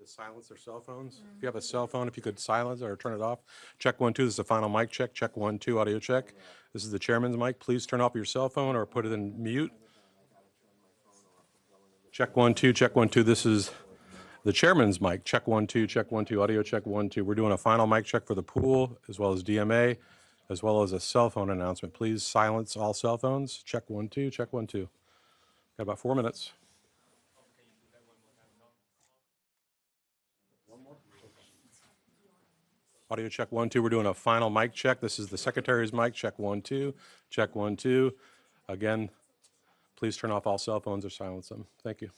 silence their cell phones. If you have a cell phone, if you could silence or turn it off. Check 1, 2. This is the final mic check. Check 1, 2. Audio check. This is the chairman's mic. Please turn off your cell phone or put it in mute. Check 1, 2. Check 1, 2. This is the chairman's mic. Check 1, 2. Check 1, 2. Audio check 1, 2. We're doing a final mic check for the pool as well as DMA, as well as a cell phone announcement. Please silence all cell phones. Check 1, 2. Check 1, 2. Got about 4 minutes. Audio check 1, 2. We're doing a final mic check. This is the secretary's mic. Check 1, 2. Check 1, 2. Again, please turn off all cell phones or silence them. Thank you.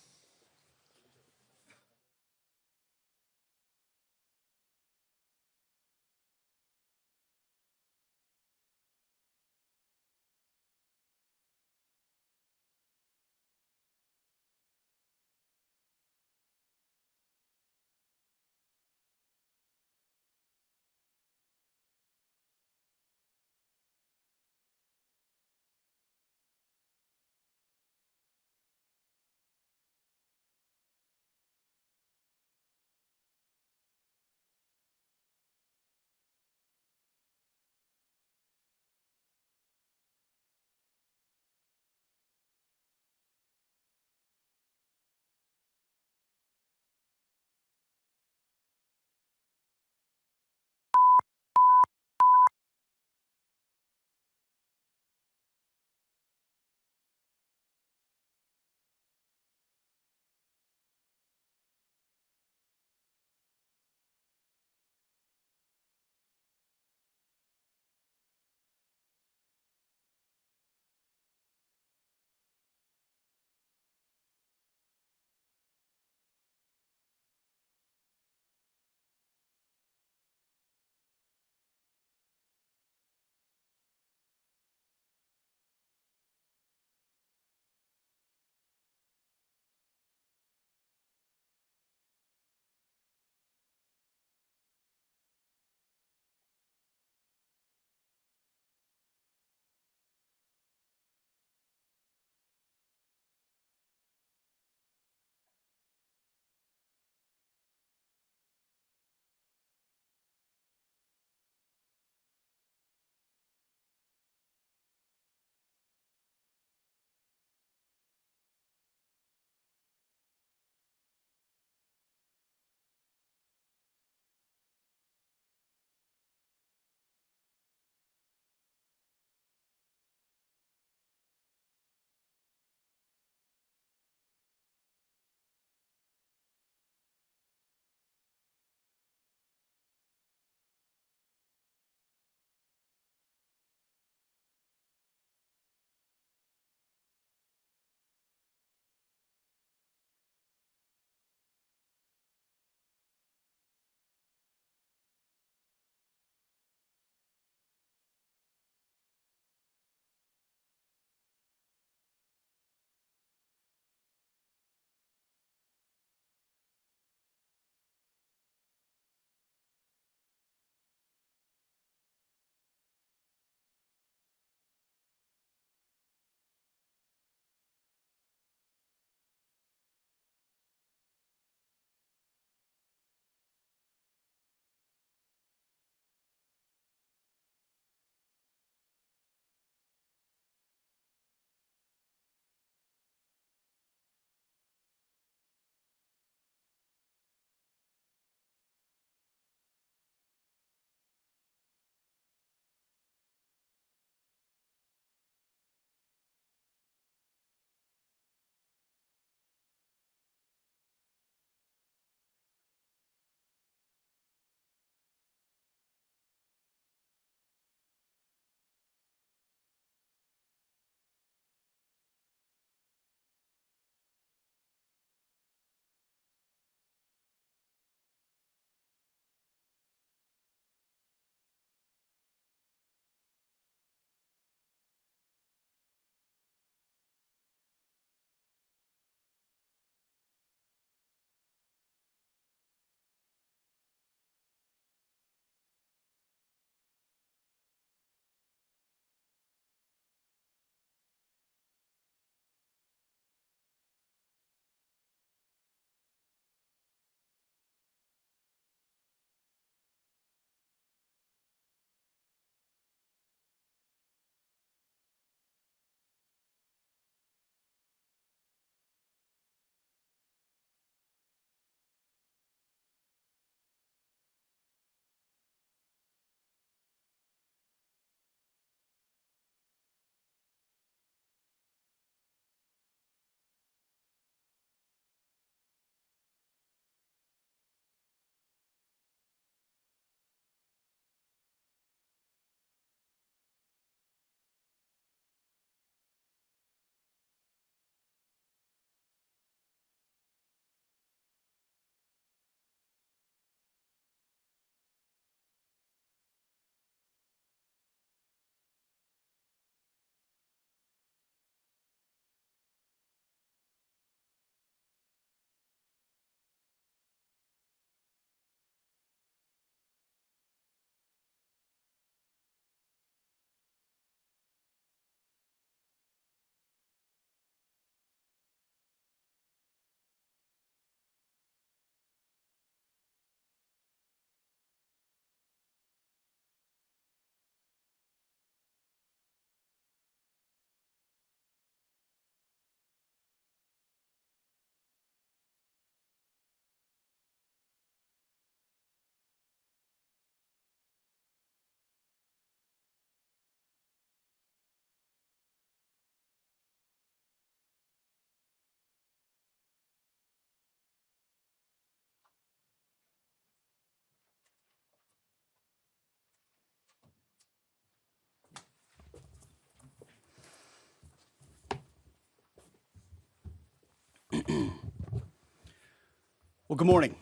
Well, good morning.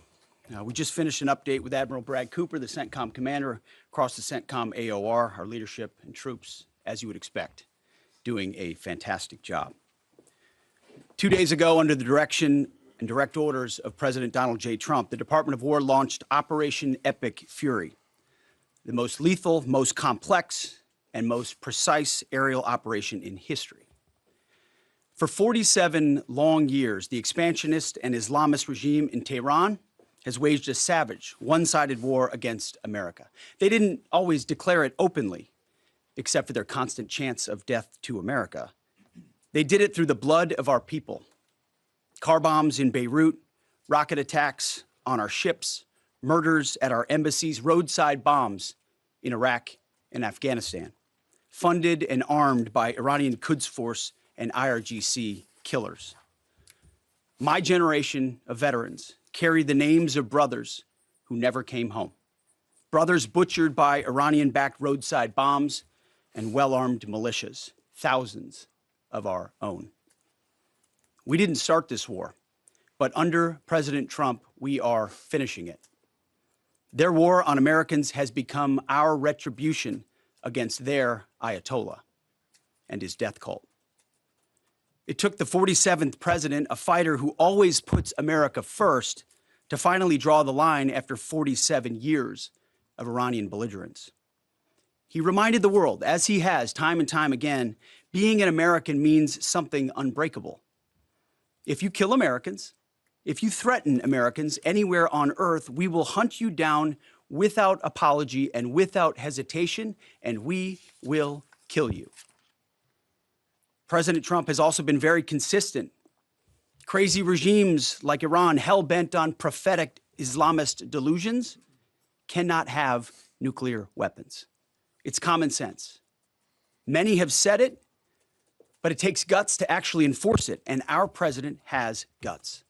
We just finished an update with Admiral Brad Cooper, the CENTCOM commander, across the CENTCOM AOR, our leadership and troops, as you would expect, doing a fantastic job. 2 days ago, under the direction and direct orders of President Donald J. Trump, the Department of War launched Operation Epic Fury, the most lethal, most complex, and most precise aerial operation in history. For 47 long years, the expansionist and Islamist regime in Tehran has waged a savage, one-sided war against America. They didn't always declare it openly, except for their constant chants of death to America. They did it through the blood of our people. Car bombs in Beirut, rocket attacks on our ships, murders at our embassies, roadside bombs in Iraq and Afghanistan, funded and armed by Iranian Quds Force and IRGC killers. My generation of veterans carry the names of brothers who never came home. Brothers butchered by Iranian-backed roadside bombs and well-armed militias, thousands of our own. We didn't start this war, but under President Trump, we are finishing it. Their war on Americans has become our retribution against their Ayatollah and his death cult. It took the 47th president, a fighter who always puts America first, to finally draw the line after 47 years of Iranian belligerence. He reminded the world, as he has time and time again, being an American means something unbreakable. If you kill Americans, if you threaten Americans anywhere on earth, we will hunt you down without apology and without hesitation, and we will kill you. President Trump has also been very consistent. Crazy regimes like Iran, hell-bent on prophetic Islamist delusions, cannot have nuclear weapons. It's common sense. Many have said it, but it takes guts to actually enforce it, and our president has guts.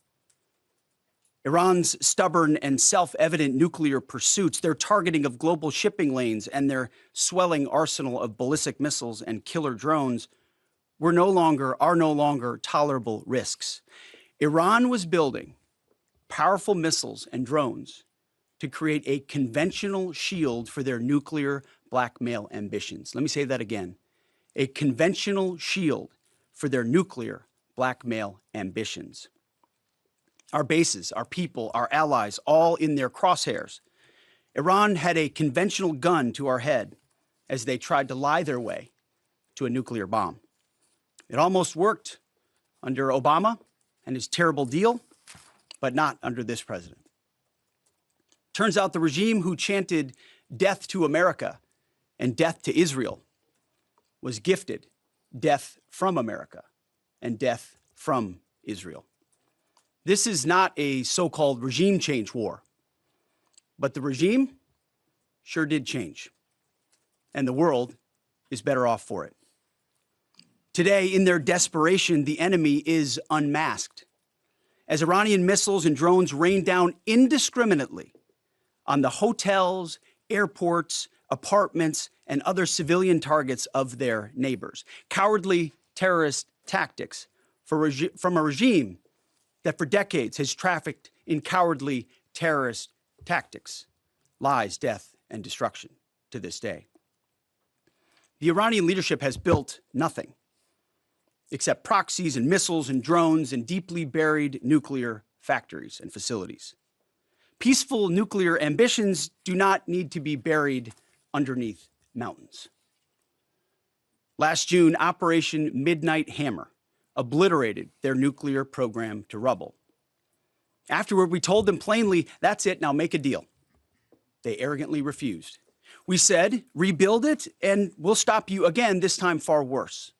Iran's stubborn and self-evident nuclear pursuits, their targeting of global shipping lanes, and their swelling arsenal of ballistic missiles and killer drones are no longer tolerable risks. Iran was building powerful missiles and drones to create a conventional shield for their nuclear blackmail ambitions. Let me say that again. A conventional shield for their nuclear blackmail ambitions. Our bases, our people, our allies, all in their crosshairs. Iran had a conventional gun to our head as they tried to lie their way to a nuclear bomb. It almost worked under Obama and his terrible deal, but not under this president. Turns out the regime who chanted death to America and death to Israel was gifted death from America and death from Israel. This is not a so-called regime change war, but the regime sure did change, and the world is better off for it. Today, in their desperation, the enemy is unmasked as Iranian missiles and drones rain down indiscriminately on the hotels, airports, apartments, and other civilian targets of their neighbors. Cowardly terrorist tactics from a regime that for decades has trafficked in cowardly terrorist tactics, lies, death, and destruction to this day. The Iranian leadership has built nothing except proxies and missiles and drones and deeply buried nuclear factories and facilities. Peaceful nuclear ambitions do not need to be buried underneath mountains. Last June, Operation Midnight Hammer obliterated their nuclear program to rubble. Afterward, we told them plainly, that's it, now make a deal. They arrogantly refused. We said, rebuild it and we'll stop you again, this time far worse.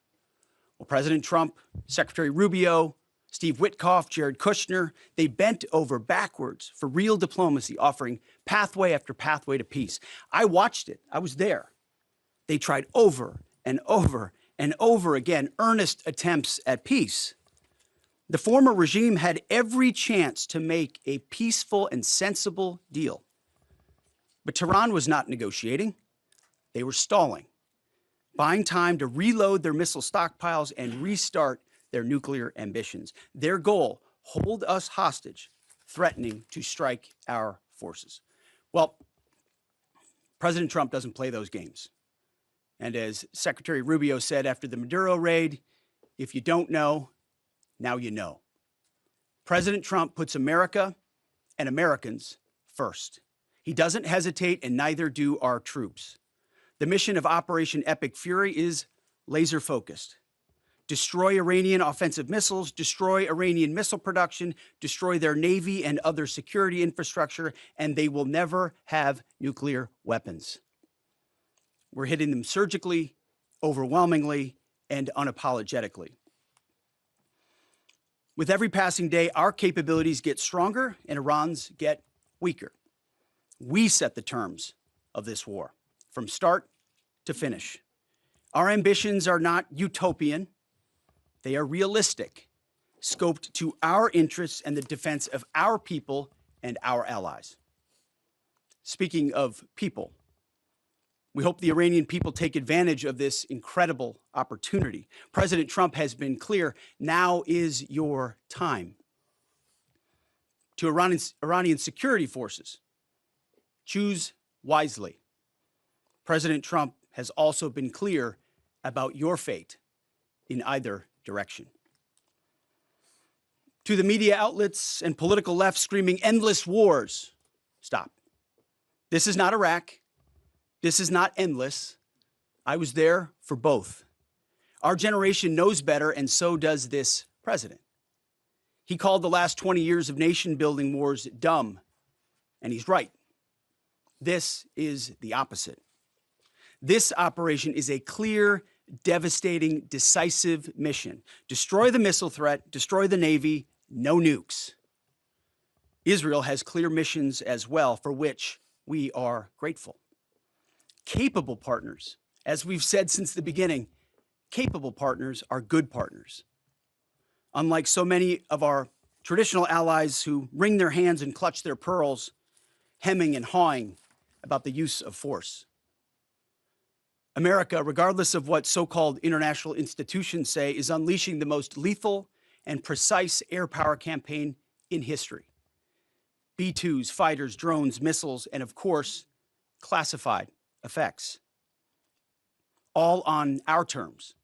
Well, President Trump, Secretary Rubio, Steve Witkoff, Jared Kushner, they bent over backwards for real diplomacy, offering pathway after pathway to peace. I watched it. I was there. They tried over and over and over again earnest attempts at peace. The former regime had every chance to make a peaceful and sensible deal. But Tehran was not negotiating. They were stalling, buying time to reload their missile stockpiles and restart their nuclear ambitions. Their goal, hold us hostage threatening to strike our forces. Well, President Trump doesn't play those games. And as Secretary Rubio said after the Maduro raid, if you don't know, now you know. President Trump puts America and Americans first. He doesn't hesitate, and neither do our troops. The mission of Operation Epic Fury is laser focused. Destroy Iranian offensive missiles, destroy Iranian missile production, destroy their navy and other security infrastructure, and they will never have nuclear weapons. We're hitting them surgically, overwhelmingly, and unapologetically. With every passing day, our capabilities get stronger and Iran's get weaker. We set the terms of this war from start to finish. Our ambitions are not utopian. They are realistic, scoped to our interests and the defense of our people and our allies. Speaking of people, we hope the Iranian people take advantage of this incredible opportunity. President Trump has been clear, now is your time. To Iranian security forces, choose wisely. President Trump has also been clear about your fate in either direction. To the media outlets and political left screaming endless wars, stop. This is not Iraq. This is not endless. I was there for both. Our generation knows better, and so does this president. He called the last 20 years of nation-building wars dumb, and he's right. This is the opposite. This operation is a clear, devastating, decisive mission. Destroy the missile threat, destroy the Navy, no nukes. Israel has clear missions as well, for which we are grateful. Capable partners, as we've said since the beginning, capable partners are good partners. Unlike so many of our traditional allies who wring their hands and clutch their pearls, hemming and hawing about the use of force. America, regardless of what so-called international institutions say, is unleashing the most lethal and precise air power campaign in history. B-2s, fighters, drones, missiles, and of course, classified effects. All on our terms,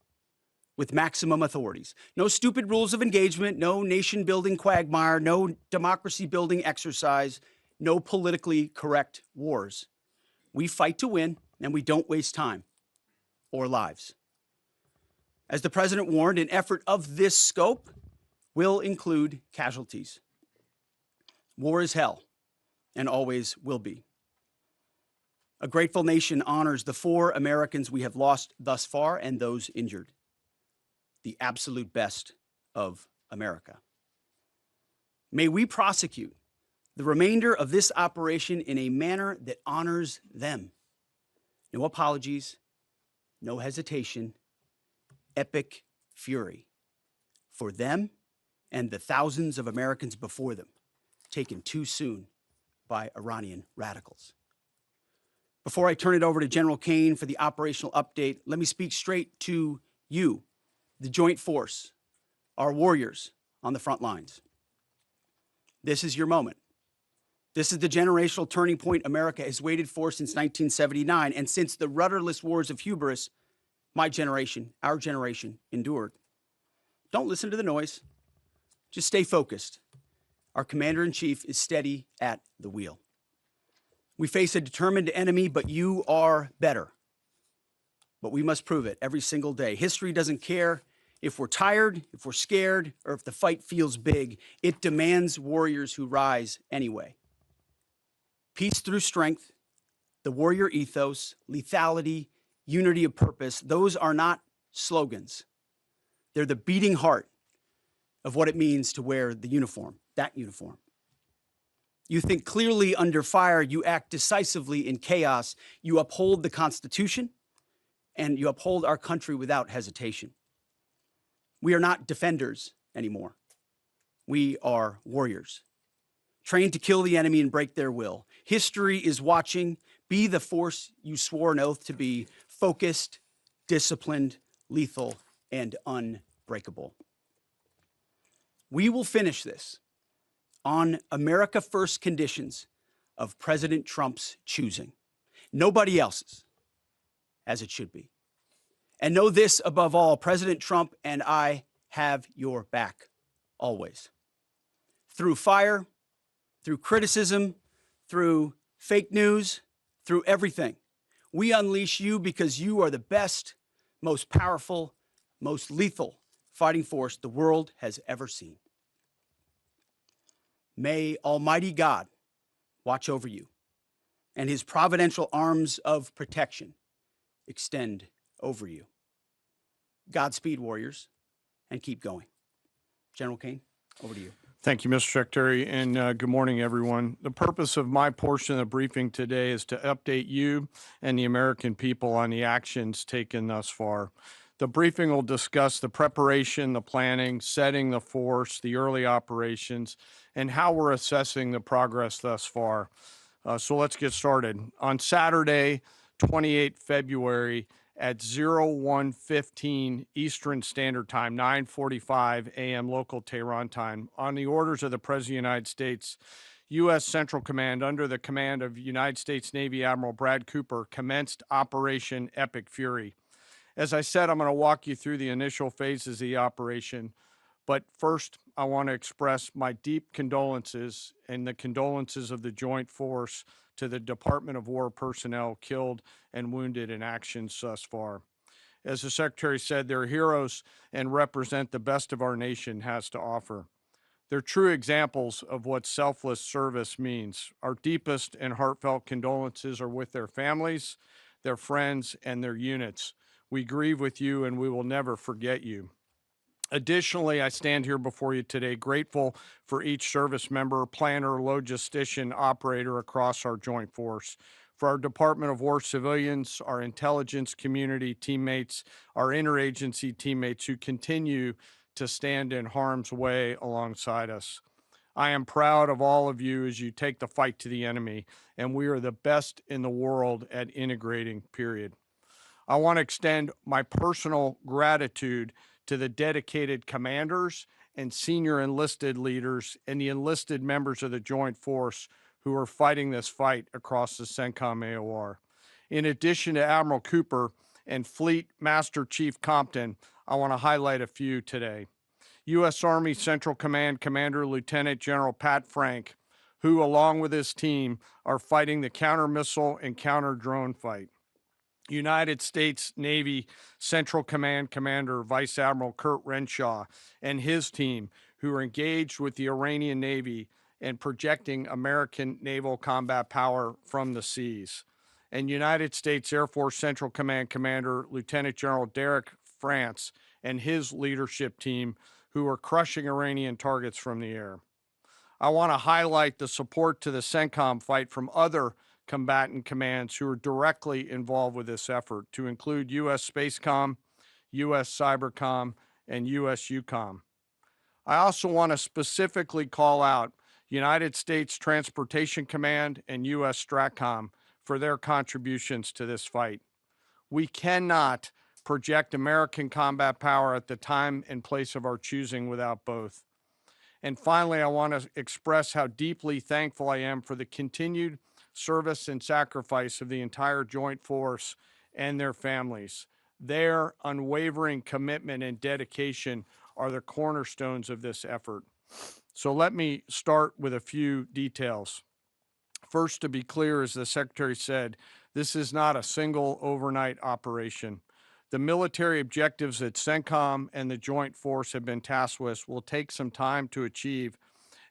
with maximum authorities. No stupid rules of engagement, no nation-building quagmire, no democracy-building exercise, no politically correct wars. We fight to win, and we don't waste time or lives. As the president warned, an effort of this scope will include casualties. War is hell, and always will be. A grateful nation honors the 4 Americans we have lost thus far and those injured. The absolute best of America. May we prosecute the remainder of this operation in a manner that honors them. No apologies, no hesitation, epic fury for them and the thousands of Americans before them, taken too soon by Iranian radicals. Before I turn it over to General Caine for the operational update, let me speak straight to you, the Joint Force, our warriors on the front lines. This is your moment. This is the generational turning point America has waited for since 1979, and since the rudderless wars of hubris my generation, our generation, endured. Don't listen to the noise. Just stay focused. Our commander-in-chief is steady at the wheel. We face a determined enemy, but you are better. But we must prove it every single day. History doesn't care if we're tired, if we're scared, or if the fight feels big. It demands warriors who rise anyway. Peace through strength, the warrior ethos, lethality, unity of purpose, those are not slogans. They're the beating heart of what it means to wear the uniform, that uniform. You think clearly under fire, you act decisively in chaos, you uphold the Constitution, and you uphold our country without hesitation. We are not defenders anymore. We are warriors, trained to kill the enemy and break their will. History is watching. Be the force you swore an oath to be, focused, disciplined, lethal, and unbreakable. We will finish this. on America First conditions of President Trump's choosing, nobody else's, as it should be. And know this above all, President Trump and I have your back, always. Through fire, through criticism, through fake news, through everything. We unleash you because you are the best, most powerful, most lethal fighting force the world has ever seen. May Almighty God watch over you and his providential arms of protection extend over you. Godspeed, warriors, and keep going. General Caine, over to you. Thank you, Mr. Secretary, and good morning, everyone. The purpose of my portion of the briefing today is to update you and the American people on the actions taken thus far. The briefing will discuss the preparation, the planning, setting the force, the early operations, and how we're assessing the progress thus far. So let's get started. On Saturday, 28 February, at 01:15 Eastern Standard Time, 9:45 a.m. local Tehran time, on the orders of the President of the United States, U.S. Central Command, under the command of United States Navy Admiral Brad Cooper, commenced Operation Epic Fury. As I said, I'm going to walk you through the initial phases of the operation, but first, I want to express my deep condolences and the condolences of the Joint Force to the Department of War personnel killed and wounded in actions thus far. As the Secretary said, they're heroes and represent the best of our nation has to offer. They're true examples of what selfless service means. Our deepest and heartfelt condolences are with their families, their friends, and their units. We grieve with you and we will never forget you. Additionally, I stand here before you today grateful for each service member, planner, logistician, operator across our joint force, for our Department of War civilians, our intelligence community teammates, our interagency teammates who continue to stand in harm's way alongside us. I am proud of all of you as you take the fight to the enemy, and we are the best in the world at integrating, period. I want to extend my personal gratitude to the dedicated commanders and senior enlisted leaders and the enlisted members of the Joint Force who are fighting this fight across the CENTCOM AOR. In addition to Admiral Cooper and Fleet Master Chief Compton, I want to highlight a few today. U.S. Army Central Command Commander Lieutenant General Pat Frank, who along with his team are fighting the counter-missile and counter-drone fight. United States Navy Central Command Commander Vice Admiral Kurt Renshaw and his team, who are engaged with the Iranian Navy and projecting American naval combat power from the seas. And United States Air Force Central Command Commander Lieutenant General Derek France and his leadership team, who are crushing Iranian targets from the air. I want to highlight the support to the CENTCOM fight from other combatant commands who are directly involved with this effort, to include U.S. Spacecom, U.S. Cybercom, and U.S. UCOM. I also want to specifically call out United States Transportation Command and U.S. STRATCOM for their contributions to this fight. We cannot project American combat power at the time and place of our choosing without both. And finally, I want to express how deeply thankful I am for the continued service and sacrifice of the entire Joint Force and their families. Their unwavering commitment and dedication are the cornerstones of this effort. So let me start with a few details. First, to be clear, as the Secretary said, this is not a single overnight operation. The military objectives that CENTCOM and the Joint Force have been tasked with will take some time to achieve,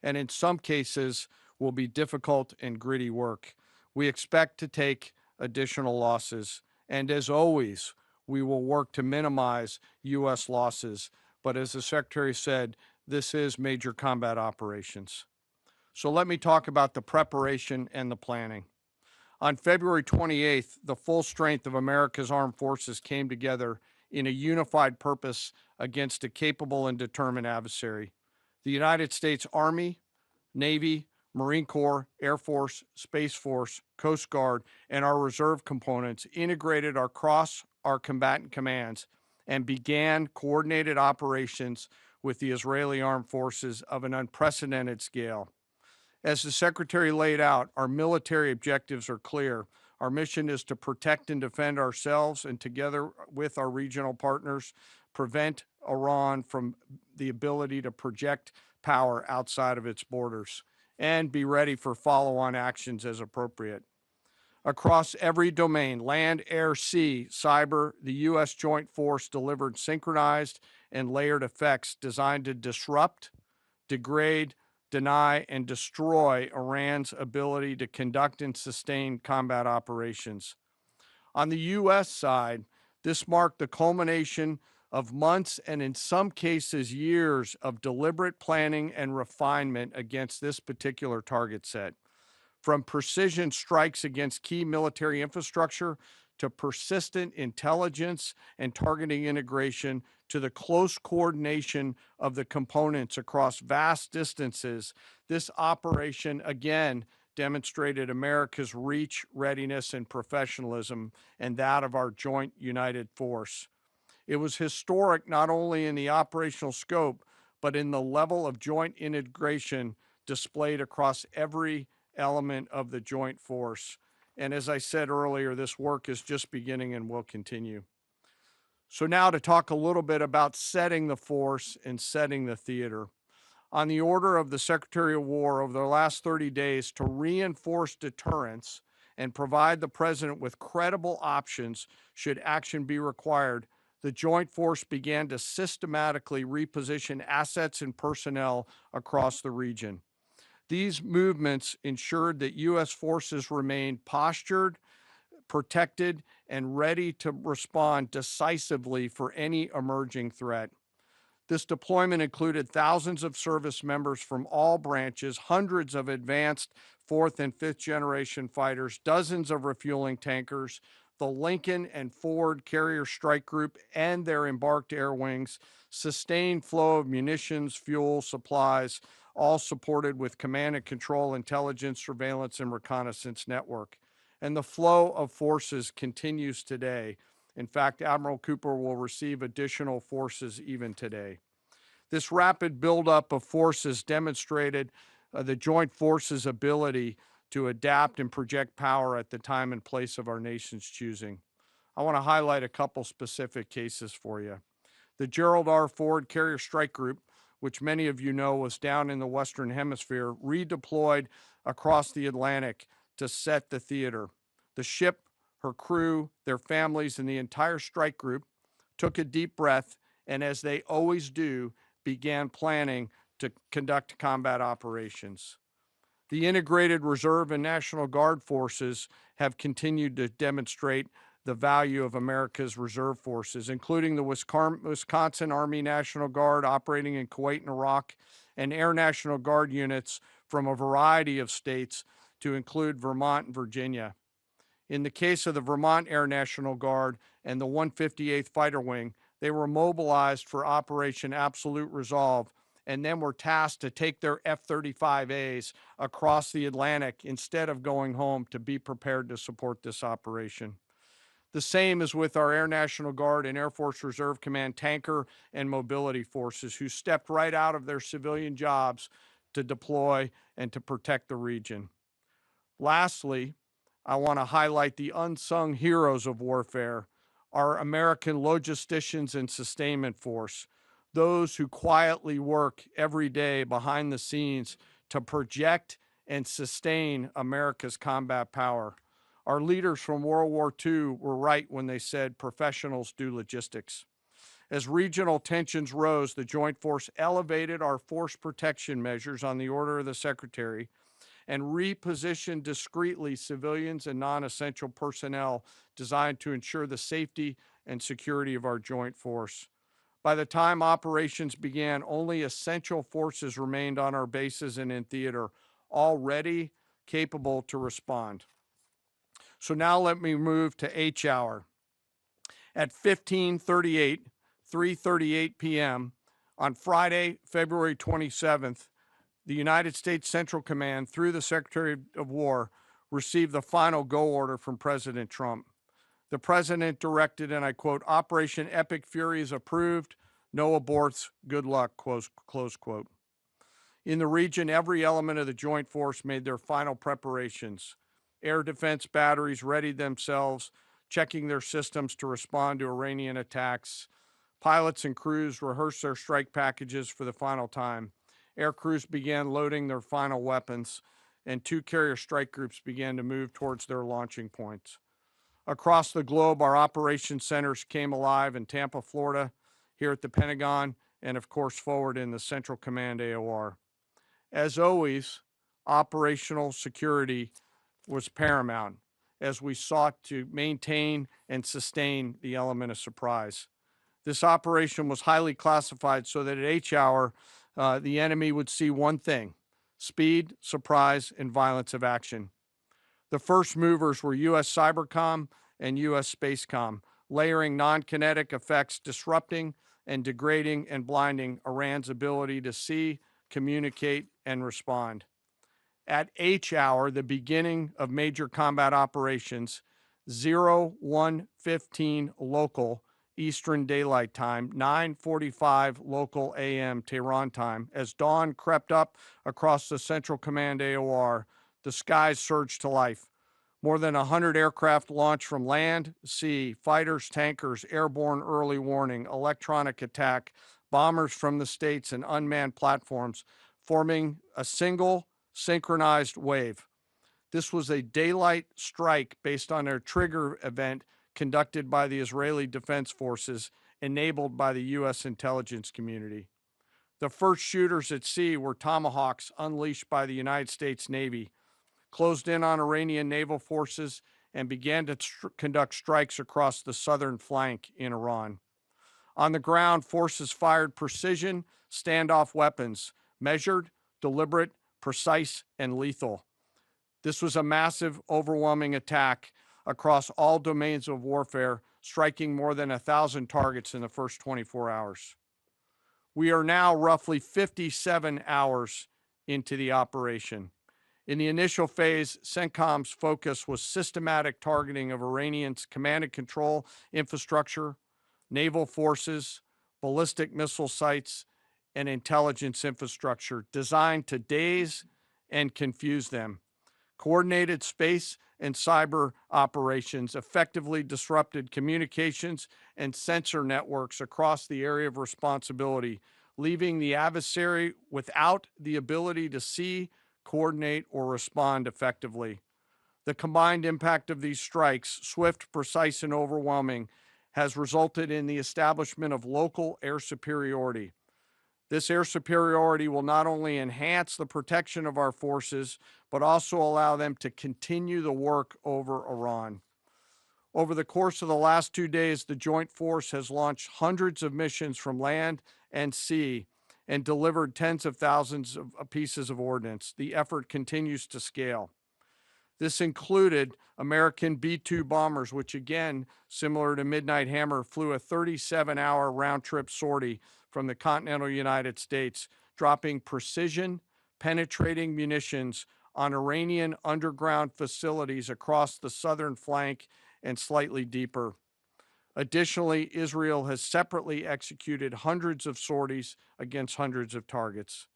and in some cases will be difficult and gritty work. We expect to take additional losses, and as always, we will work to minimize U.S. losses. But as the Secretary said, this is major combat operations. So let me talk about the preparation and the planning. On February 28th, the full strength of America's armed forces came together in a unified purpose against a capable and determined adversary. The United States Army, Navy, Marine Corps, Air Force, Space Force, Coast Guard, and our reserve components integrated across our combatant commands and began coordinated operations with the Israeli armed forces of an unprecedented scale. As the Secretary laid out, our military objectives are clear. Our mission is to protect and defend ourselves and, together with our regional partners, prevent Iran from the ability to project power outside of its borders and be ready for follow-on actions as appropriate. Across every domain, land, air, sea, cyber, the U.S. Joint Force delivered synchronized and layered effects designed to disrupt, degrade, deny, and destroy Iran's ability to conduct and sustain combat operations. On the U.S. side, this marked the culmination of months and, in some cases, years of deliberate planning and refinement against this particular target set. From precision strikes against key military infrastructure to persistent intelligence and targeting integration to the close coordination of the components across vast distances, this operation again demonstrated America's reach, readiness, and professionalism, and that of our joint united force. It was historic not only in the operational scope, but in the level of joint integration displayed across every element of the joint force. And as I said earlier, this work is just beginning and will continue. So now to talk a little bit about setting the force and setting the theater. On the order of the Secretary of War over the last 30 days to reinforce deterrence and provide the President with credible options should action be required, the Joint Force began to systematically reposition assets and personnel across the region. These movements ensured that U.S. forces remained postured, protected, and ready to respond decisively for any emerging threat. This deployment included thousands of service members from all branches, hundreds of advanced fourth and fifth generation fighters, dozens of refueling tankers, the Lincoln and Ford Carrier Strike Group and their embarked air wings, sustained flow of munitions, fuel, supplies, all supported with command and control, intelligence, surveillance, and reconnaissance network. And the flow of forces continues today. In fact, Admiral Cooper will receive additional forces even today. This rapid buildup of forces demonstrated the joint forces' ability to adapt and project power at the time and place of our nation's choosing. I want to highlight a couple specific cases for you. The Gerald R. Ford Carrier Strike Group, which many of you know was down in the Western Hemisphere, redeployed across the Atlantic to set the theater. The ship, her crew, their families, and the entire strike group took a deep breath, and as they always do, began planning to conduct combat operations. The integrated Reserve and National Guard forces have continued to demonstrate the value of America's reserve forces, including the Wisconsin Army National Guard operating in Kuwait and Iraq, and Air National Guard units from a variety of states to include Vermont and Virginia. In the case of the Vermont Air National Guard and the 158th Fighter Wing, they were mobilized for Operation Absolute Resolve and then were tasked to take their F-35As across the Atlantic instead of going home to be prepared to support this operation. The same is with our Air National Guard and Air Force Reserve Command tanker and mobility forces, who stepped right out of their civilian jobs to deploy and to protect the region. Lastly, I want to highlight the unsung heroes of warfare, our American logisticians and sustainment force, those who quietly work every day behind the scenes to project and sustain America's combat power. Our leaders from World War II were right when they said professionals do logistics. As regional tensions rose, the Joint Force elevated our force protection measures on the order of the Secretary and repositioned discreetly civilians and non-essential personnel designed to ensure the safety and security of our joint force. By the time operations began, only essential forces remained on our bases and in theater, all ready, capable to respond. So now let me move to H hour. At 3:38 p.m. on Friday, February 27th, the United States Central Command, through the Secretary of War, received the final go order from President Trump. The President directed, and I quote, "Operation Epic Fury is approved. No aborts. Good luck," close quote. In the region, every element of the joint force made their final preparations. Air defense batteries readied themselves, checking their systems to respond to Iranian attacks. Pilots and crews rehearsed their strike packages for the final time. Air crews began loading their final weapons, and 2 carrier strike groups began to move towards their launching points. Across the globe, our operations centers came alive in Tampa, Florida, here at the Pentagon, and of course forward in the Central Command AOR. As always, operational security was paramount as we sought to maintain and sustain the element of surprise. This operation was highly classified so that at H hour, the enemy would see one thing: speed, surprise, and violence of action. The first movers were U.S. Cybercom and U.S. Spacecom, layering non-kinetic effects, disrupting and degrading and blinding Iran's ability to see, communicate, and respond. At H hour, the beginning of major combat operations, 01:15 local Eastern Daylight Time, 9:45 local AM Tehran time, as dawn crept up across the Central Command AOR, the skies surged to life. More than 100 aircraft launched from land, sea, fighters, tankers, airborne early warning, electronic attack, bombers from the States, and unmanned platforms, forming a single synchronized wave. This was a daylight strike based on a trigger event conducted by the Israeli Defense Forces, enabled by the U.S. intelligence community. The first shooters at sea were Tomahawks unleashed by the United States Navy, closed in on Iranian naval forces, and began to conduct strikes across the southern flank in Iran. On the ground, forces fired precision standoff weapons, measured, deliberate, precise, and lethal. This was a massive, overwhelming attack across all domains of warfare, striking more than 1,000 targets in the first 24 hours. We are now roughly 57 hours into the operation. In the initial phase, CENTCOM's focus was systematic targeting of Iranians' command and control infrastructure, naval forces, ballistic missile sites, and intelligence infrastructure designed to daze and confuse them. Coordinated space and cyber operations effectively disrupted communications and sensor networks across the area of responsibility, leaving the adversary without the ability to see, coordinate, or respond effectively. The combined impact of these strikes, swift, precise, and overwhelming, has resulted in the establishment of local air superiority. This air superiority will not only enhance the protection of our forces, but also allow them to continue the work over Iran. Over the course of the last 2 days, the Joint Force has launched hundreds of missions from land and sea and delivered tens of thousands of pieces of ordnance. The effort continues to scale. This included American B-2 bombers, which again, similar to Midnight Hammer, flew a 37-hour round-trip sortie from the continental United States, dropping precision, penetrating munitions on Iranian underground facilities across the southern flank and slightly deeper. Additionally, Israel has separately executed hundreds of sorties against hundreds of targets.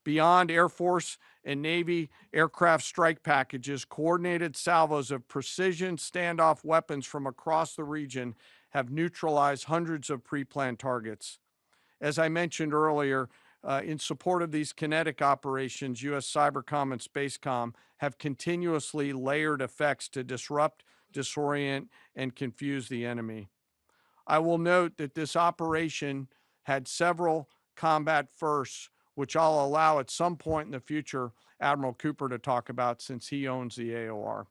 Beyond Air Force and Navy aircraft strike packages, coordinated salvos of precision standoff weapons from across the region have neutralized hundreds of pre-planned targets. As I mentioned earlier, in support of these kinetic operations, U.S. Cybercom and Spacecom have continuously layered effects to disrupt, disorient, and confuse the enemy. I will note that this operation had several combat firsts, which I'll allow at some point in the future Admiral Cooper to talk about since he owns the AOR.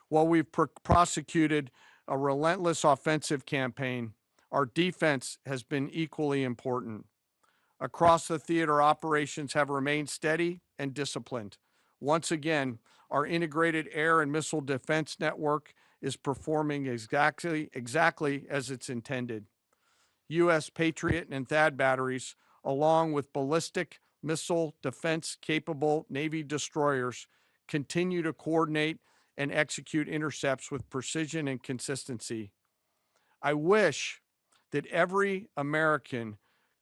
While we've prosecuted a relentless offensive campaign, our defense has been equally important. Across the theater, operations have remained steady and disciplined. Once again, our integrated air and missile defense network is performing exactly as it's intended. U.S. Patriot and THAAD batteries, along with ballistic missile defense-capable Navy destroyers, continue to coordinate and execute intercepts with precision and consistency. I wish that every American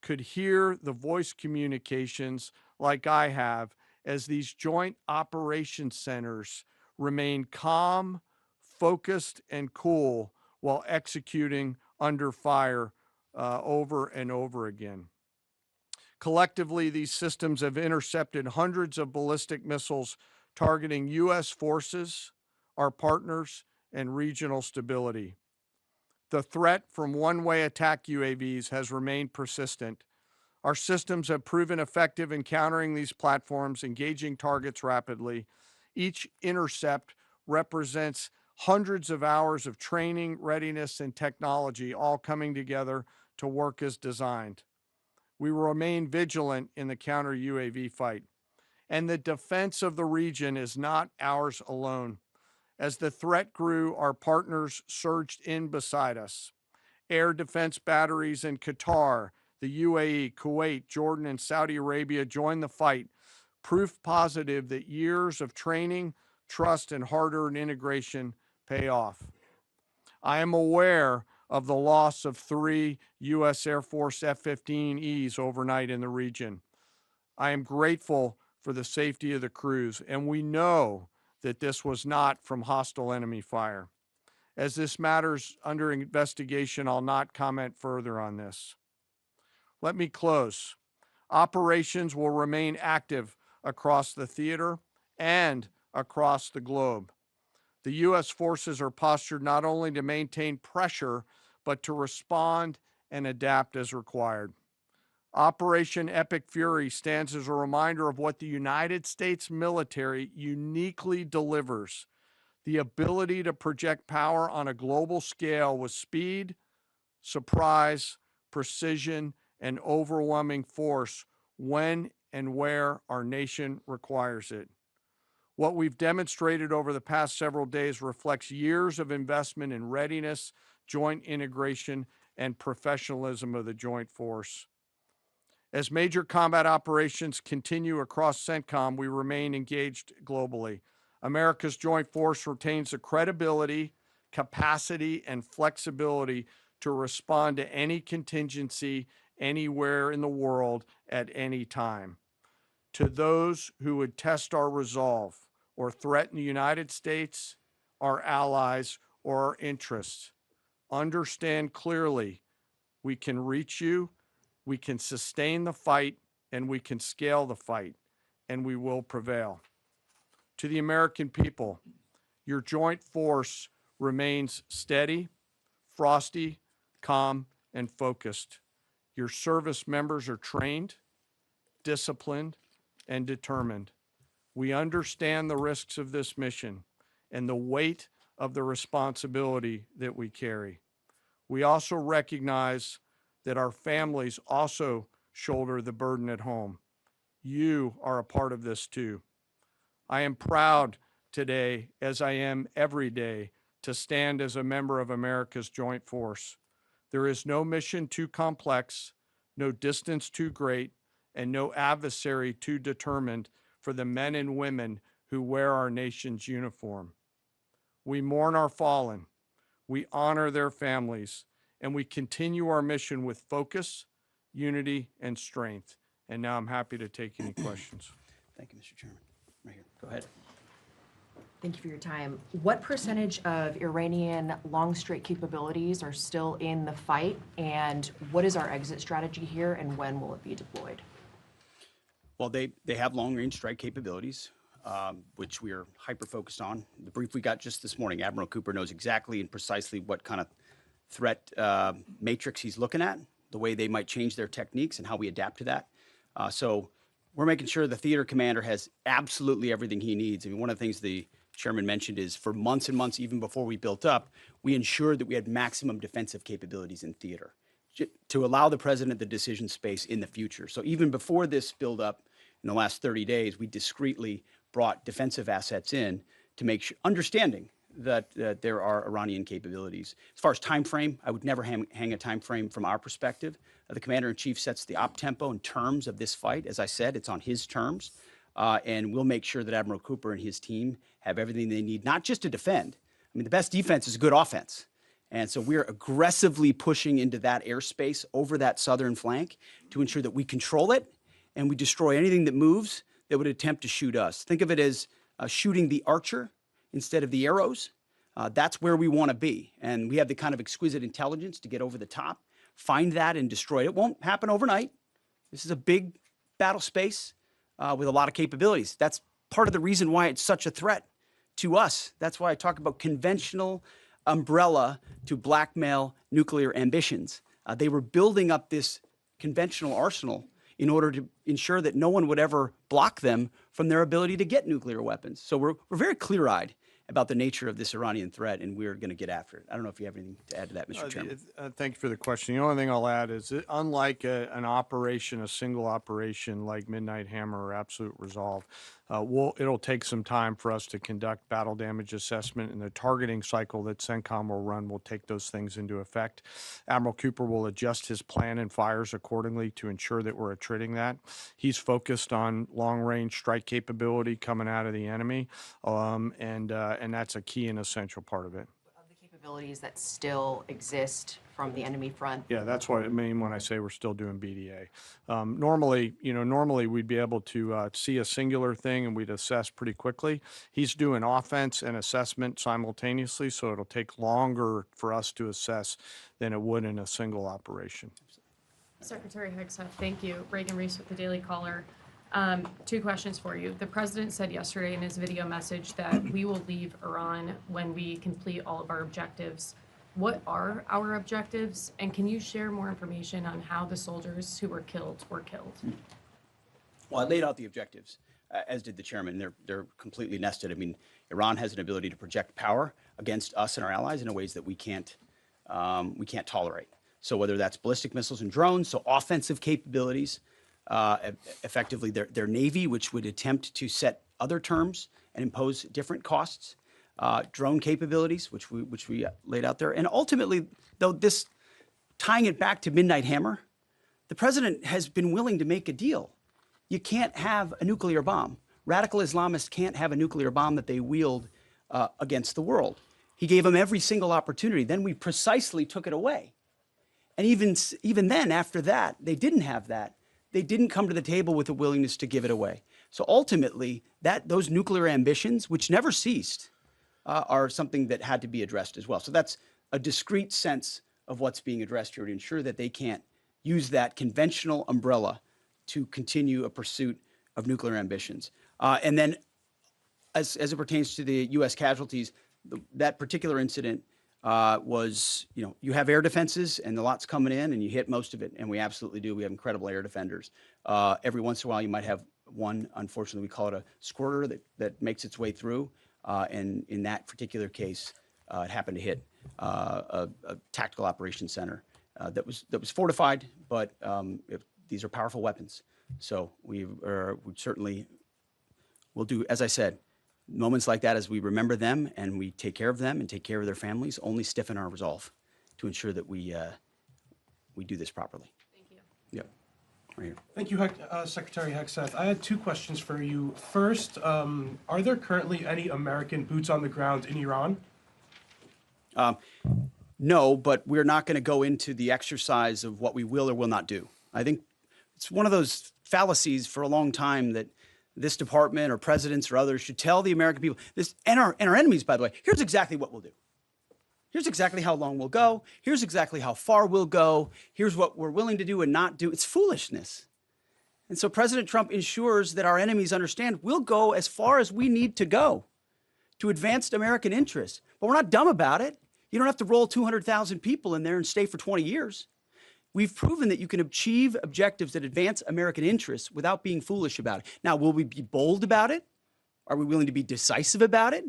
could hear the voice communications like I have as these joint operations centers remain calm, focused, and cool while executing under fire over and over again. Collectively, these systems have intercepted hundreds of ballistic missiles targeting U.S. forces, our partners, and regional stability. The threat from one-way attack UAVs has remained persistent. Our systems have proven effective in countering these platforms, engaging targets rapidly. Each intercept represents hundreds of hours of training, readiness, and technology all coming together to work as designed. We will remain vigilant in the counter UAV fight. And the defense of the region is not ours alone. As the threat grew, our partners surged in beside us. Air defense batteries in Qatar, the UAE, Kuwait, Jordan, and Saudi Arabia joined the fight, proof positive that years of training, trust, and hard-earned integration pay off. I am aware of the loss of 3 U.S. Air Force F-15Es overnight in the region. I am grateful for the safety of the crews, and we know that this was not from hostile enemy fire. As this matter's under investigation, I'll not comment further on this. Let me close. Operations will remain active across the theater and across the globe. The U.S. forces are postured not only to maintain pressure, but to respond and adapt as required. Operation Epic Fury stands as a reminder of what the United States military uniquely delivers: the ability to project power on a global scale with speed, surprise, precision, and overwhelming force when and where our nation requires it. What we've demonstrated over the past several days reflects years of investment in readiness, joint integration, and professionalism of the joint force. As major combat operations continue across CENTCOM, we remain engaged globally. America's joint force retains the credibility, capacity, and flexibility to respond to any contingency anywhere in the world at any time. To those who would test our resolve or threaten the United States, our allies, or our interests, understand clearly we can reach you, we can sustain the fight, and we can scale the fight, and we will prevail. To the American people, your joint force remains steady, frosty, calm, and focused. Your service members are trained, disciplined, and determined. We understand the risks of this mission and the weight of the responsibility that we carry. We also recognize that our families also shoulder the burden at home. You are a part of this too. I am proud today, as I am every day, to stand as a member of America's joint force. There is no mission too complex, no distance too great, and no adversary too determined for the men and women who wear our nation's uniform. We mourn our fallen, we honor their families, and we continue our mission with focus, unity, and strength. And now I'm happy to take any questions. Thank you, Mr. Chairman. Right here. Go ahead. Thank you for your time. What percentage of Iranian long strike capabilities are still in the fight, and what is our exit strategy here, and when will it be deployed? Well, they have long-range strike capabilities, which we are hyper-focused on. The brief we got just this morning, Admiral Cooper knows exactly and precisely what kind of threat matrix he's looking at, the way they might change their techniques, and how we adapt to that. So we're making sure the theater commander has absolutely everything he needs. I mean, one of the things the chairman mentioned is for months and months, even before we built up, we ensured that we had maximum defensive capabilities in theater to allow the president the decision space in the future. So even before this buildup in the last 30 days, we discreetly brought defensive assets in to make sure, understanding that there are Iranian capabilities. As far as time frame, I would never hang a time frame from our perspective. The commander-in-chief sets the op tempo and terms of this fight. As I said, it's on his terms. And we'll make sure that Admiral Cooper and his team have everything they need, not just to defend. I mean, the best defense is a good offense. And so we're aggressively pushing into that airspace over that southern flank to ensure that we control it and we destroy anything that moves that would attempt to shoot us. Think of it as shooting the archer instead of the arrows. That's where we want to be. And we have the kind of exquisite intelligence to get over the top, find that and destroy it. It won't happen overnight. This is a big battle space with a lot of capabilities. That's part of the reason why it's such a threat to us. That's why I talk about conventional umbrella to blackmail nuclear ambitions. They were building up this conventional arsenal in order to ensure that no one would ever block them from their ability to get nuclear weapons. So we're very clear-eyed about the nature of this Iranian threat, and we're going to get after it. I don't know if you have anything to add to that, Mr. Chairman. Thank you for the question. The only thing I'll add is that unlike an operation, a single operation like Midnight Hammer or Absolute Resolve, it'll take some time for us to conduct battle damage assessment, and the targeting cycle that CENTCOM will run will take those things into effect. Admiral Cooper will adjust his plan and fires accordingly to ensure that we're attriting that. He's focused on long-range strike capability coming out of the enemy, and that's a key and essential part of it. Of the capabilities that still exist from the enemy front. Yeah, that's what I mean when I say we're still doing BDA. Normally we'd be able to see a singular thing and we'd assess pretty quickly. He's doing offense and assessment simultaneously, so it'll take longer for us to assess than it would in a single operation. Secretary Hegseth, thank you. Reagan Reese with the Daily Caller. 2 questions for you. The president said yesterday in his video message that we will leave Iran when we complete all of our objectives. What are our objectives? And can you share more information on how the soldiers who were killed were killed? Well, I laid out the objectives, as did the chairman. They're completely nested. I mean, Iran has an ability to project power against us and our allies in ways that we can't tolerate. So whether that's ballistic missiles and drones, so offensive capabilities, effectively their navy, which would attempt to set other terms and impose different costs, drone capabilities, which we laid out there, and ultimately, though, this tying it back to Midnight Hammer, the president has been willing to make a deal. You can't have a nuclear bomb. Radical Islamists can't have a nuclear bomb that they wield against the world. He gave them every single opportunity. Then we precisely took it away. And even then, after that, they didn't have that. They didn't come to the table with a willingness to give it away. So ultimately, those nuclear ambitions, which never ceased, are something that had to be addressed as well. So that's a discrete sense of what's being addressed here to ensure that they can't use that conventional umbrella to continue a pursuit of nuclear ambitions. And then as it pertains to the U.S. casualties, that particular incident was, you have air defenses and the lot's coming in and you hit most of it, and we absolutely do. We have incredible air defenders. Every once in a while you might have one, unfortunately we call it a squirter that makes its way through, and in that particular case it happened to hit a tactical operations center that was fortified, but these are powerful weapons. So we certainly will do, as I said, moments like that, as we remember them and we take care of them and take care of their families, only stiffen our resolve to ensure that we do this properly. Thank you. Yep. Right here. Thank you, Secretary Hegseth. I had 2 questions for you. First, are there currently any American boots on the ground in Iran? No, but we're not going to go into the exercise of what we will or will not do. I think it's one of those fallacies for a long time that this department or presidents or others should tell the American people this, and our enemies, by the way, here's exactly what we'll do. Here's exactly how long we'll go. Here's exactly how far we'll go. Here's what we're willing to do and not do. It's foolishness. And so President Trump ensures that our enemies understand we'll go as far as we need to go to advance American interests. But we're not dumb about it. You don't have to roll 200,000 people in there and stay for 20 years. We've proven that you can achieve objectives that advance American interests without being foolish about it. Now, will we be bold about it? Are we willing to be decisive about it?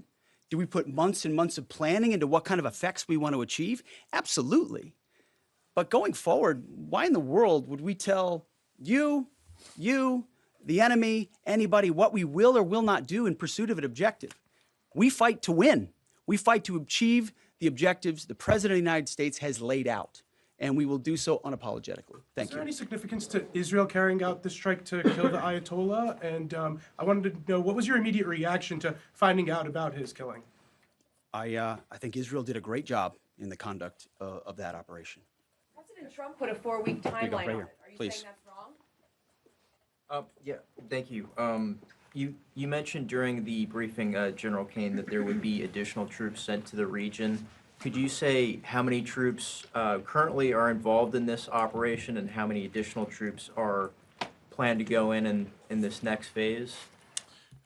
Do we put months and months of planning into what kind of effects we want to achieve? Absolutely. But going forward, why in the world would we tell you, the enemy, anybody, what we will or will not do in pursuit of an objective? We fight to win. We fight to achieve the objectives the President of the United States has laid out, and we will do so unapologetically. Thank Is there you. any significance to Israel carrying out the strike to kill the Ayatollah? And I wanted to know, what was your immediate reaction to finding out about his killing? I think Israel did a great job in the conduct of that operation. President Trump put a 4-week you go, timeline right on here, it. Are you please. saying that's wrong? Yeah, thank you. You mentioned during the briefing, General Caine, that there would be additional troops sent to the region. Could you say how many troops currently are involved in this operation and how many additional troops are planned to go in this next phase?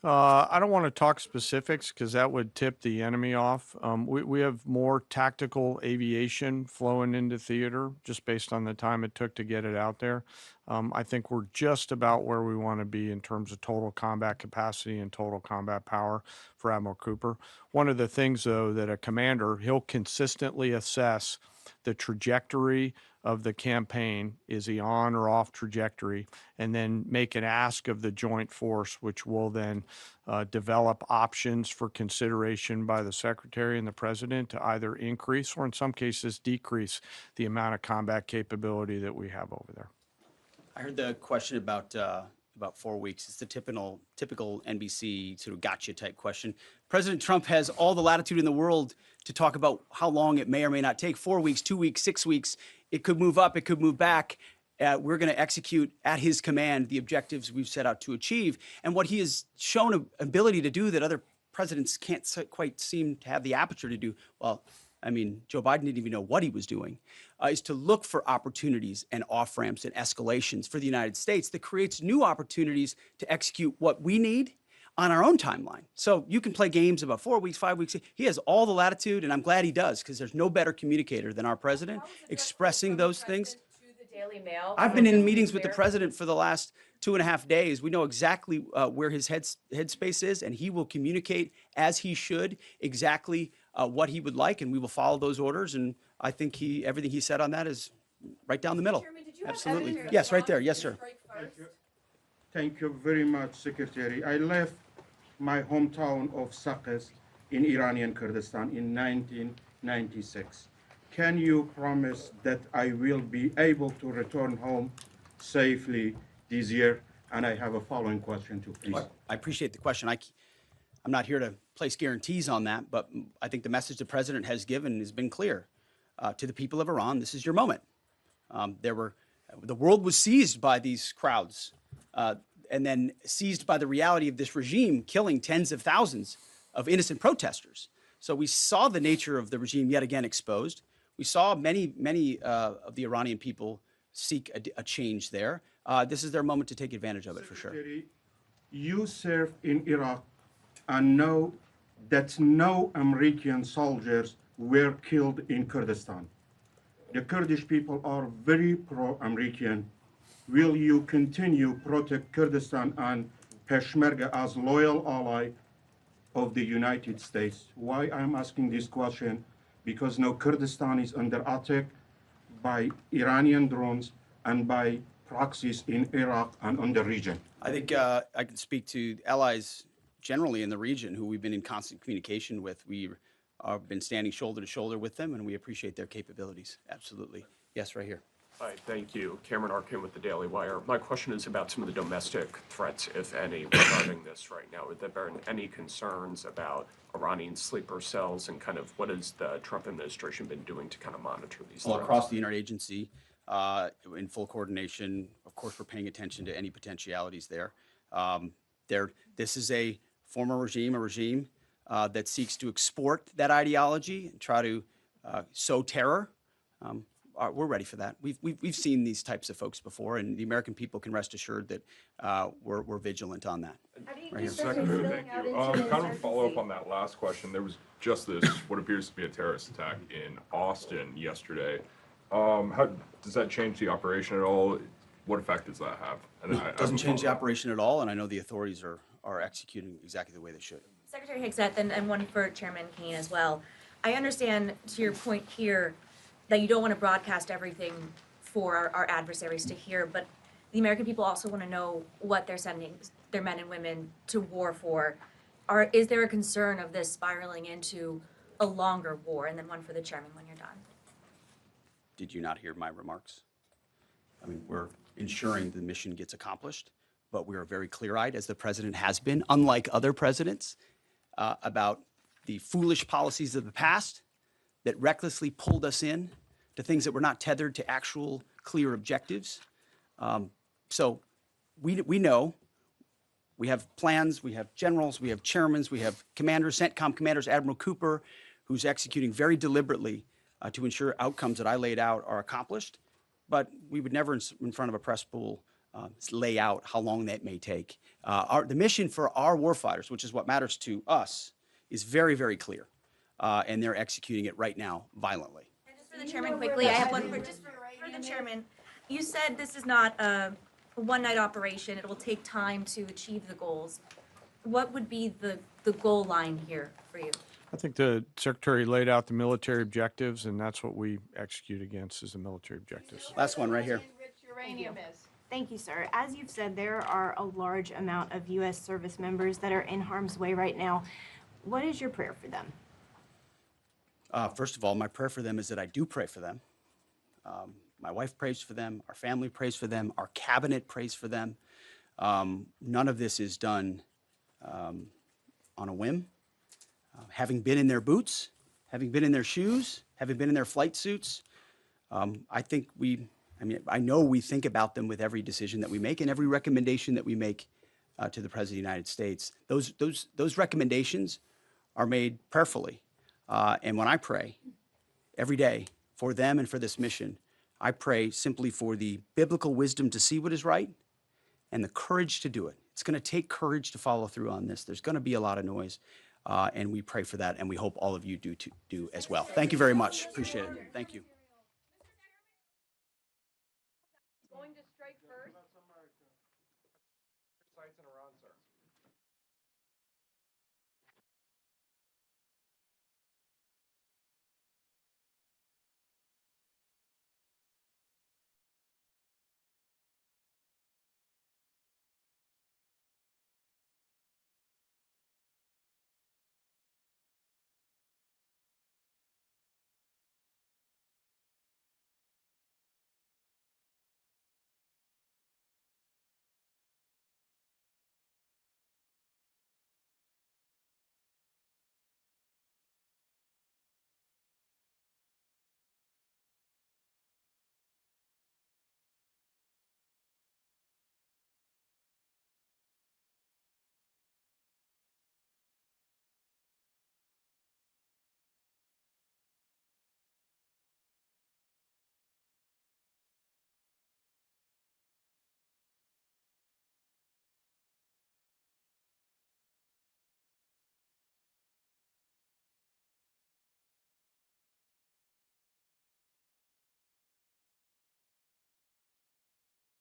I don't want to talk specifics because that would tip the enemy off. We have more tactical aviation flowing into theater just based on the time it took to get it out there. I think we're just about where we want to be in terms of total combat capacity and total combat power for Admiral Cooper. One of the things, though, that a commander, he'll consistently assess the trajectory of the campaign. Is he on or off trajectory? And then make an ask of the joint force, which will then develop options for consideration by the Secretary and the President to either increase or in some cases decrease the amount of combat capability that we have over there. I heard the question about 4 weeks. It's the typical NBC sort of gotcha type question. President Trump has all the latitude in the world to talk about how long it may or may not take. 4 weeks, 2 weeks, 6 weeks. It could move up. It could move back. We're going to execute at his command the objectives we've set out to achieve. And what he has shown an ability to do that other presidents can't quite seem to have the aperture to do, well, I mean, Joe Biden didn't even know what he was doing, is to look for opportunities and off-ramps and escalations for the United States that creates new opportunities to execute what we need on our own timeline. So you can play games about 4 weeks, 5 weeks. He has all the latitude, and I'm glad he does, because there's no better communicator than our president expressing those things. Daily Mail. I've been in meetings with the president for the last 2.5 days. We know exactly where his headspace is, and he will communicate as he should exactly what he would like, and we will follow those orders. And I think everything he said on that is right down the middle. Chairman, did you have Absolutely. evidence Yes, right there. to Yes, sir. strike first? Thank you very much, Secretary. I left my hometown of Sakis in Iranian Kurdistan in 1996. Can you promise that I will be able to return home safely this year? And I have a following question too, please. I appreciate the question. I'm not here to place guarantees on that, but I think the message the president has given has been clear to the people of Iran. This is your moment. The world was seized by these crowds and then seized by the reality of this regime killing tens of thousands of innocent protesters. So we saw the nature of the regime yet again exposed. We saw many of the Iranian people seek a change there. This is their moment to take advantage of it, for sure. You served in Iraq and know that no American soldiers were killed in Kurdistan. The Kurdish people are very pro-American. Will you continue protect Kurdistan and Peshmerga as loyal ally of the United States? Why I'm asking this question? Because now Kurdistan is under attack by Iranian drones and by proxies in Iraq and on the region. I think I can speak to allies generally in the region who we've been in constant communication with. We have been standing shoulder to shoulder with them, and we appreciate their capabilities. Absolutely. Yes, right here. Hi, thank you. Cameron Arkin with the Daily Wire. My question is about some of the domestic threats, if any, regarding this right now. Have there been any concerns about Iranian sleeper cells, and kind of what has the Trump administration been doing to kind of monitor these All threats? across the interagency, in full coordination. Of course, we're paying attention to any potentialities there. This is a former regime, a regime that seeks to export that ideology and try to sow terror. We're ready for that. We've seen these types of folks before, and the American people can rest assured that we're vigilant on that. Right here. Secretary, thank you. Kind of a follow-up on that last question. There was just this, what appears to be a terrorist attack in Austin yesterday. How does that change the operation at all? What effect does that have? And It doesn't change the operation at all, and I know the authorities are executing exactly the way they should. Secretary Hegseth, and one for Chairman Caine as well. I understand, to your point here, that you don't want to broadcast everything for our adversaries to hear, but the American people also want to know what they're sending their men and women to war for. Is there a concern of this spiraling into a longer war? And then one for the chairman when you're done. Did you not hear my remarks? I mean, we're ensuring the mission gets accomplished, but we are very clear-eyed, as the president has been, unlike other presidents, about the foolish policies of the past, that recklessly pulled us in to things that were not tethered to actual clear objectives. So we know, we have plans, we have generals, we have chairmen, we have commanders, CENTCOM commanders, Admiral Cooper, who's executing very deliberately to ensure outcomes that I laid out are accomplished. But we would never, in front of a press pool, lay out how long that may take. The mission for our warfighters, which is what matters to us, is very, very clear. And they're executing it right now violently. And just for the chairman quickly, I have one for the chairman. You said this is not a one-night operation. It will take time to achieve the goals. What would be the goal line here for you? I think the Secretary laid out the military objectives, and that's what we execute against is the military objectives. Last one right here. Thank you, sir. As you've said, there are a large amount of U.S. service members that are in harm's way right now. What is your prayer for them? First of all, my prayer for them is that I do pray for them. My wife prays for them. Our family prays for them. Our cabinet prays for them. None of this is done on a whim. Having been in their boots, having been in their shoes, having been in their flight suits, I know we think about them with every decision that we make and every recommendation that we make to the President of the United States. Those recommendations are made prayerfully. And when I pray every day for them and for this mission, I pray simply for the biblical wisdom to see what is right and the courage to do it. It's going to take courage to follow through on this. There's going to be a lot of noise. And we pray for that, and we hope all of you do as well. Thank you very much. Appreciate it. Thank you.